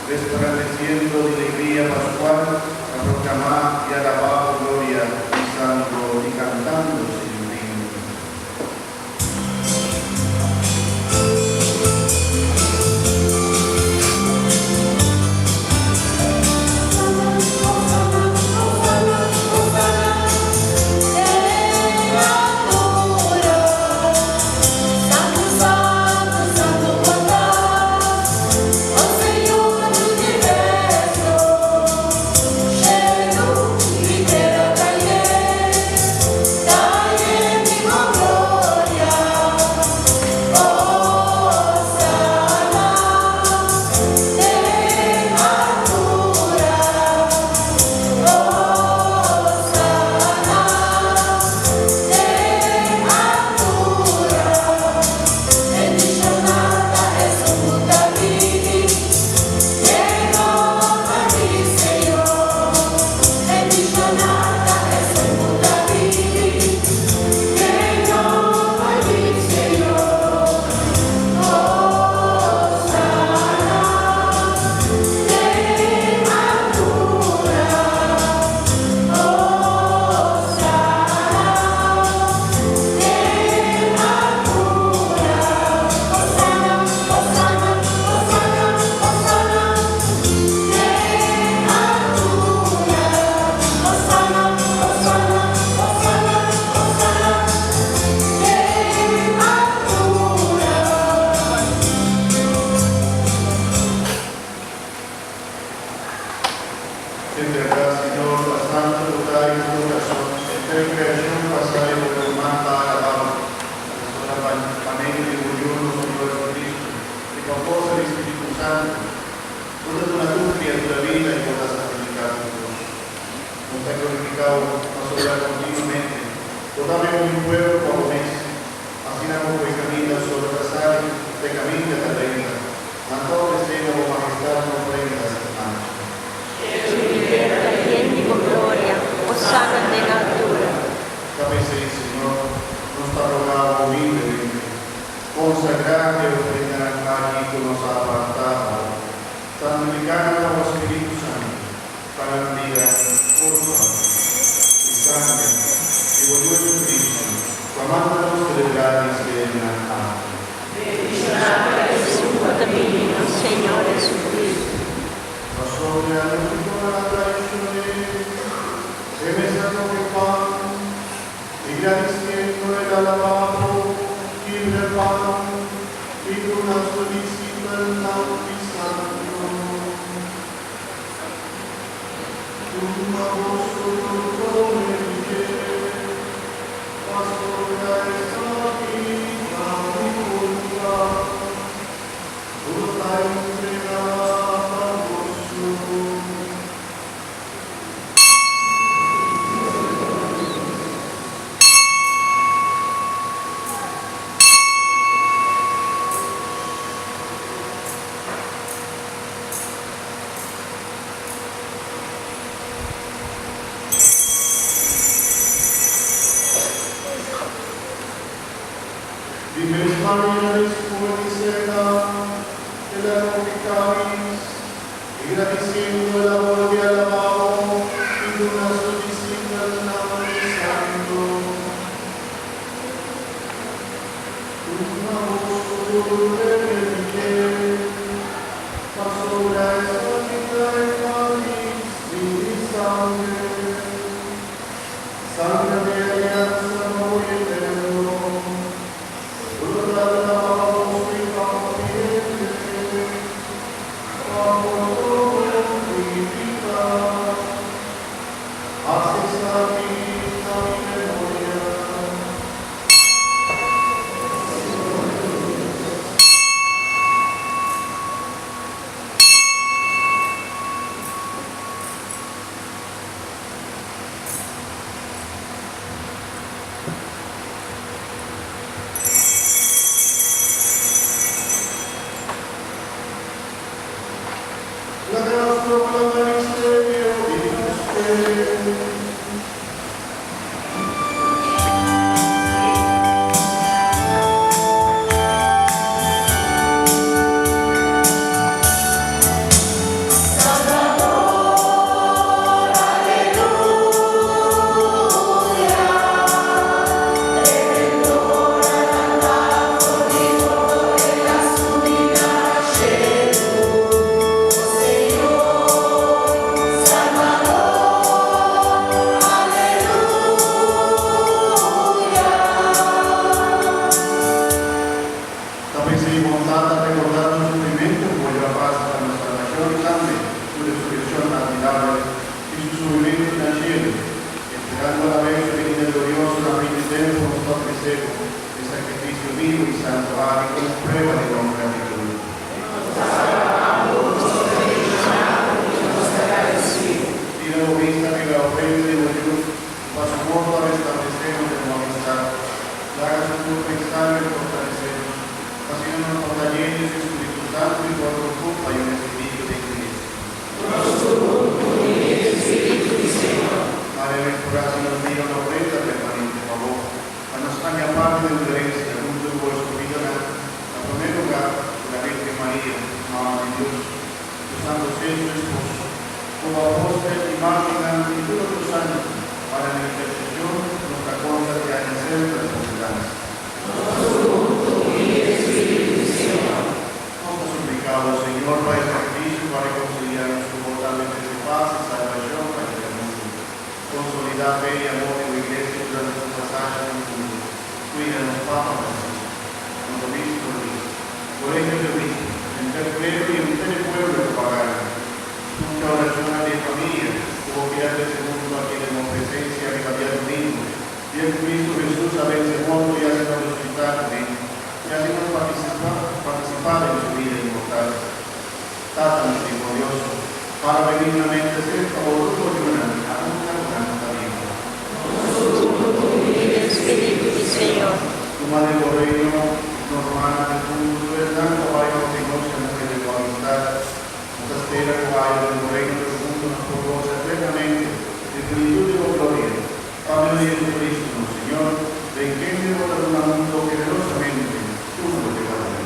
resplandeciendo de alegría pascual, a proclamar y alabar gloria y santo y cantando sin fin. alabar y como prueba de nuestra gratitud. Y luego vista que la ofrenda de Dios, para su amor para establecernos en la amistad, haga su culpa extraño y fortalecernos, haciéndonos fortalecidos y Espíritu Santo y por tu culpa y un espíritu de Cristo. Madre restauración nos diga la ofrenda permanente, por favor, a nuestra parte de herencia, junto con vuestro millonario, a primer lugar, la Virgen María, Mamá de Dios, los santos y su esposo, como apóstol y mártir y todos los santos, para la intercesión, nuestra contra que haya cerca de su esperanza. Nos suplicamos, Señor, para el sacrificio, para reconciliarnos con totalmente de paz y salvación para el mundo. Consolidar fe y amor en la Iglesia durante su pasaje en el mundo. Cuídanos, Papa Francisco, con obispo Luis, colegio de obispos, interpreto y el pueblo pagano. Nunca oración de familia, como que hace segundo a quien en presencia de la vida domingo. Y en Cristo Jesús a veces muerto y hace resucitar de él. Y así nos participar en su vida inmortal. Tata misericordioso, para benignamente ser favoroso y unánime a nunca nuestra vida. Señor. Tu madre por reino, nos romana del mundo, tu hermano, para que nos conozcan de tu amistad. Nos espera tu aire del reino del mundo, nos proposa eternamente, de plenitud y gloria. Padre de Jesucristo, Señor, de quien te vota un mundo generosamente, tú no te guardas.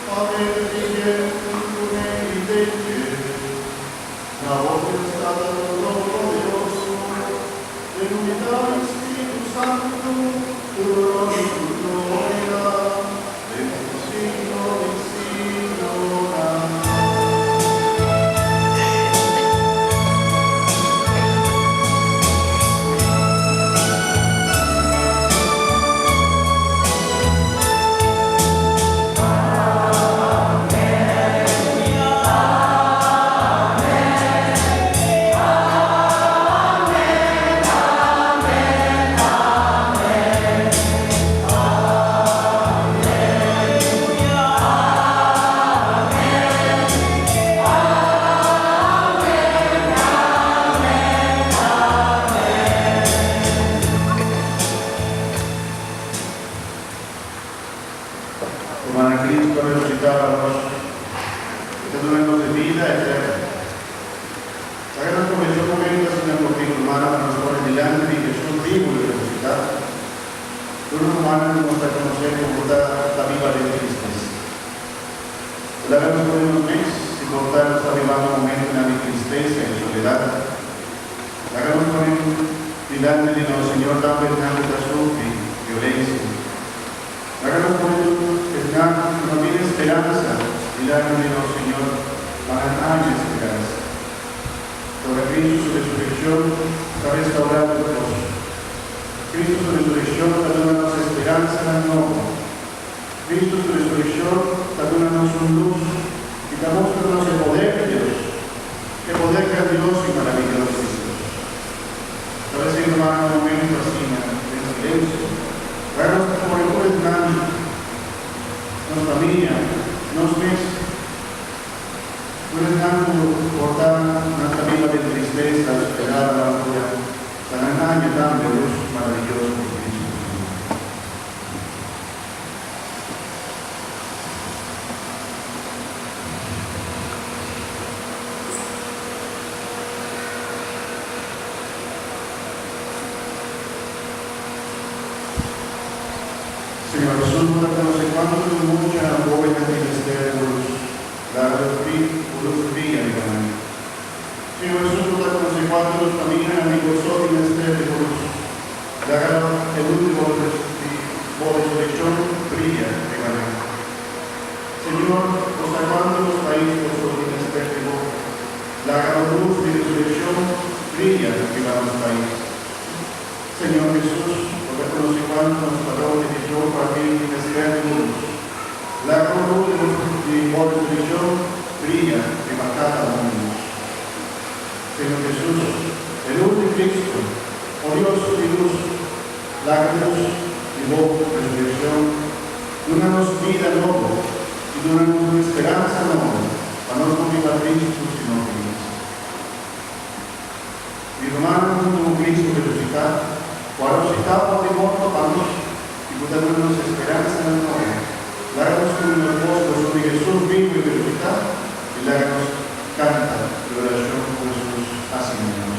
Padre de Dios, tu bendice, la voz del Estado Todopoderoso, de unidad del Espíritu Santo, tu gloria y tu gloria, de tu siglo y siglo. Amén. Hermana Cristo resucitado a los términos de vida eterna. Sagrado comenzó momentos en el motivo humano que nos pone delante y Jesús vivo y resucitado. Tú los humanos nos da a conocer como la viva de Cristo. La vemos por unos meses y cortar está vivando un momento de tristeza y soledad. Hagamos por él delante de nuestro Señor tan Fernando Jesús y violencia. Hagamos por él no tiene esperanza, delante de nuestro Señor, para nadie esperanza. Sobre Cristo su resurrección está restaurando todo. Cristo su resurrección está dándonos esperanza nueva. Cristo su resurrección está dándonos un luz y está mostrándonos el poder de Dios, el poder grandioso y maravilloso de Dios. Tal vez en un momento así, en silencio, vernos como el poder grande. Nos familia, nos ves, puedes tanto cortar nuestra vida de tristeza, esperar la gloria, tan año tan de luz maravilloso de Cristo. Señor Jesús, no sé cuánto de mucha joven de ministerio de luz, la luz brilla en el mundo. Señor Jesús, no sé cuánto de familia amigos son ministerio de luz, el último de resurrección brilla en el mundo. Señor, nos cuánto los países son ministerio de luz, la luz de resurrección brilla en los países. Señor Jesús, reconoce cuánto nos paró de Dios para ti en este mundo. La luz de resurrección brilla en cada mundo. Señor Jesús, el luz de Cristo, labios y boca resurrección, dúnanos vida nueva y dúnanos una esperanza nueva, para no convidar a Cristo sino a Cristo. Mi hermano, como Cristo resucitado, cual resucitado de muerto vamos y dándonos esperanza nueva, láganos con los votos de Jesús vivo y resucitado, y láganos canta de oración con Jesús así mismo.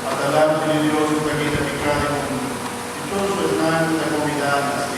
at alam ni Diyos sa pagkita ni Kaya kung ito sa namin sa komunidad